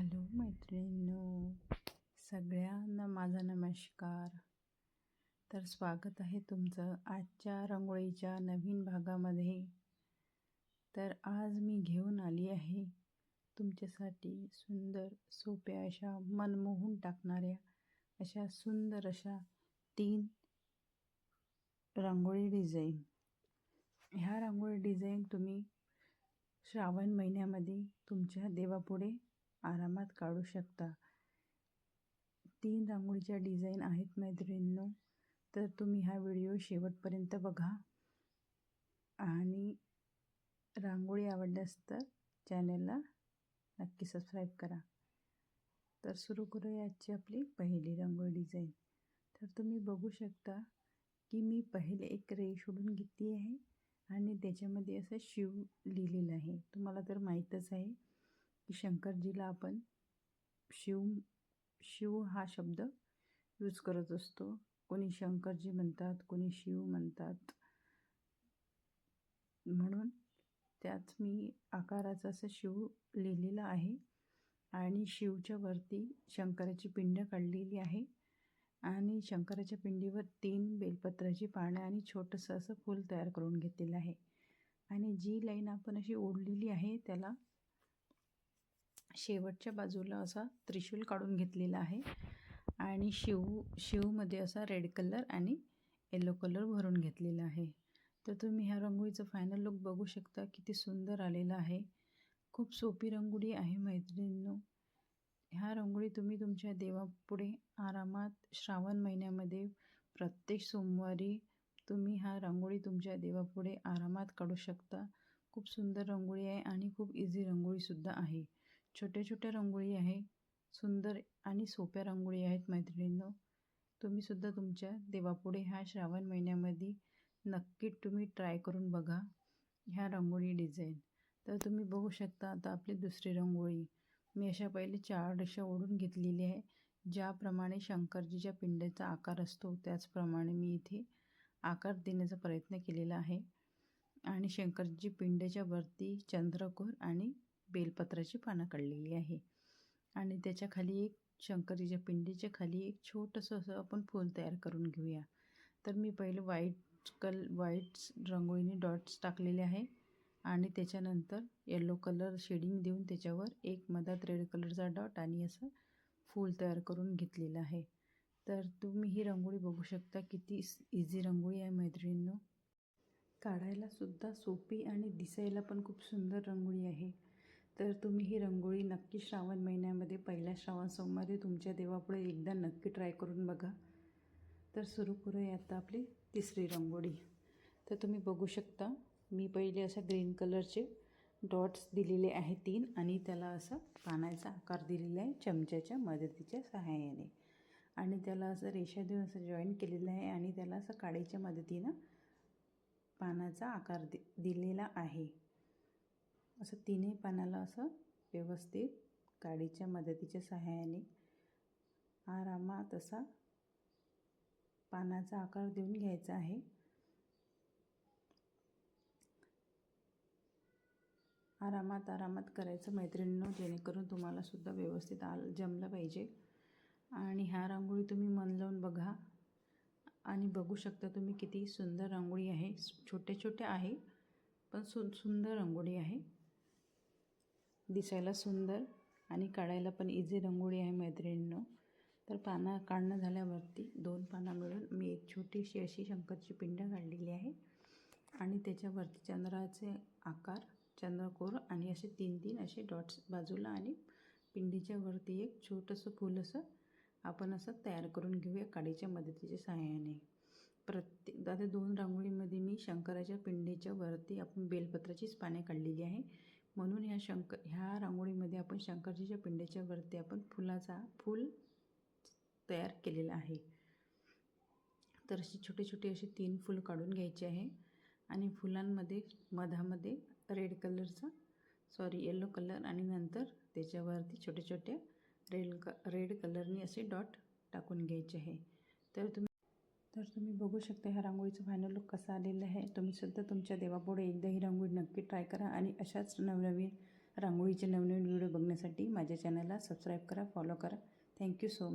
Hello मैत्रिणींनो, सगळ्यांना माझा नमस्कार. तर स्वागत आहे तुमचं आजच्या रांगोळीच्या नवीन भागामध्ये. तर आज मी घेऊन आली आहे तुमच्यासाठी सुंदर, सोप्या अशा, मनमोहून टाकणाऱ्या अशा सुंदर अशा 3 रांगोळी डिझाईन. ह्या रांगोळी डिझाईन तुम्ही श्रावण महिन्यामध्ये तुमच्या देवापुढे आरामात काढू शकता. 3 रांगोळीच्या डिझाईन आहेत मैत्रिणींनो. तर तुम्ही हा व्हिडिओ शेवटपर्यंत बघा आणि रांगोळी आवडल्यास तर चॅनलला नक्की सबस्क्राईब करा. तर सुरू करूया आजची आपली पहिली रांगोळी डिझाईन. तर तुम्ही बघू शकता की मी पहिले एक रेष ओढून घेतली आहे आणि त्याच्यामध्ये असं शिव लिहिलेलं आहे. तुम्हाला तर माहीतच आहे की शंकरजीला आपण शिव हा शब्द यूज करत असतो. कोणी शंकरजी म्हणतात, कोणी शिव म्हणतात. म्हणून त्याच मी आकाराचं असं शिव लिहिलेलं आहे आणि शिवच्या वरती शंकराची पिंड काढलेली आहे आणि शंकराच्या पिंडीवर 3 बेलपत्राची पानं आणि छोटंसं असं फूल तयार करून घेतलेलं आहे. आणि जी लाईन आपण अशी ओढलेली आहे त्याला शेवटच्या बाजूला असा त्रिशूल काढून घेतलेला आहे आणि शिवमध्ये असा रेड कलर आणि येलो कलर भरून घेतलेला आहे. तर तुम्ही ह्या रांगोळीचं फायनल लुक बघू शकता, किती सुंदर आलेला आहे. खूप सोपी रांगोळी आहे मैत्रिणींनो. ह्या रांगोळी तुम्ही तुमच्या देवापुढे आरामात श्रावण महिन्यामध्ये प्रत्येक सोमवारी तुम्ही ह्या रांगोळी तुमच्या देवापुढे आरामात काढू शकता. खूप सुंदर रांगोळी आहे आणि खूप इझी रांगोळीसुद्धा आहे. छोट्या छोट्या रांगोळी आहे, सुंदर आणि सोप्या रांगोळी आहेत मैत्रिणींनो. तुम्हीसुद्धा तुमच्या देवापुढे ह्या श्रावण महिन्यामध्ये नक्की तुम्ही ट्राय करून बघा ह्या रांगोळी डिझाईन. तर तुम्ही बघू शकता आता आपली दुसरी रांगोळी. मी अशा पहिले 4 रेषा ओढून घेतलेली आहे. ज्याप्रमाणे शंकरजीच्या पिंडीचा आकार असतो त्याचप्रमाणे मी इथे आकार देण्याचा प्रयत्न केलेला आहे आणि शंकरजी पिंडीच्या वरती चंद्रकोर आणि बेलपत्राची पानं काढलेली आहे आणि त्याच्या खाली एक शंकरजीच्या पिंडीच्या खाली एक छोटंसं असं आपण फूल तयार करून घेऊया. तर मी पहिले व्हाईट रंगोळीने डॉट्स टाकलेले आहे आणि त्याच्यानंतर येलो कलर शेडिंग देऊन त्याच्यावर एक मधात रेड कलरचा डॉट आणि असं फूल तयार करून घेतलेलं आहे. तर तुम्ही ही रांगोळी बघू शकता, किती इझी रांगोळी आहे मैत्रिणींनो. काढायला सुद्धा सोपी आणि दिसायला पण खूप सुंदर रांगोळी आहे. तर तुम्ही ही रांगोळी नक्की श्रावण महिन्यामध्ये पहिल्या श्रावण सोमवारी तुमच्या देवापुढे एकदा नक्की ट्राय करून बघा. तर सुरू करूया आता आपली तिसरी रांगोळी. तर तुम्ही बघू शकता मी पहिले असं ग्रीन कलरचे डॉट्स दिलेले आहे 3 आणि त्याला असं पानाचा आकार दिलेला आहे चमच्याच्या मदतीच्या सहाय्याने आणि त्याला असं रेषा देऊन असं जॉईन केलेलं आहे आणि त्याला असं काडीच्या मदतीनं पानाचा आकार दिलेला आहे. असं 3ही पानाला असं व्यवस्थित काडीच्या मदतीच्या सहाय्याने आरामात असा पानाचा आकार देऊन घ्यायचा आहे. आरामात करायचं मैत्रिणींनो, जेणेकरून तुम्हाला सुद्धा व्यवस्थित जमलं पाहिजे. आणि ह्या रांगोळी तुम्ही मन लावून बघा आणि बघू शकता तुम्ही किती सुंदर रांगोळी आहे. छोट्या आहे पण सुंदर रांगोळी आहे, दिसायला सुंदर आणि काढायला पण इझी रांगोळी आहे मैत्रिणींनो. तर पानं काढणं झाल्यावरती 2 पानं मिळून मी एक छोटीशी अशी शंकरची पिंड काढलेली आहे आणि त्याच्यावरती चंद्राचे आकार, चंद्रकोर आणि असे 3 असे डॉट्स बाजूला आणि पिंडीच्या वरती एक छोटंसं फूल असं आपण असं तयार करून घेऊया काडीच्या मदतीच्या सहाय्याने. आता 2 रांगोळीमध्ये मी शंकराच्या पिंडीच्या वरती आपण बेलपत्राचीच पाने काढलेली आहे. म्हणून ह्या रांगोळीमध्ये आपण शंकरजीच्या पिंडीच्या वरती आपण फूल तयार केलेला आहे. तर अशी छोटे असे 3 फूल काढून घ्यायचे आहे आणि फुलांमध्ये मधामध्ये येलो कलर आणि नंतर त्याच्यावरती छोटे रेड कलरनी असे डॉट टाकून घ्यायचे आहे. तर तुम्ही बघू शकता ह्या रांगोळीचं फायनल लुक कसा आलेला आहे. तुम्हीसुद्धा तुमच्या देवापुढे एकदा ही रांगोळी नक्की ट्राय करा आणि अशाच नवनवीन रांगोळीचे नवनवीन व्हिडिओ बघण्यासाठी माझ्या चॅनलला सबस्क्राईब करा, फॉलो करा. Thank you so much.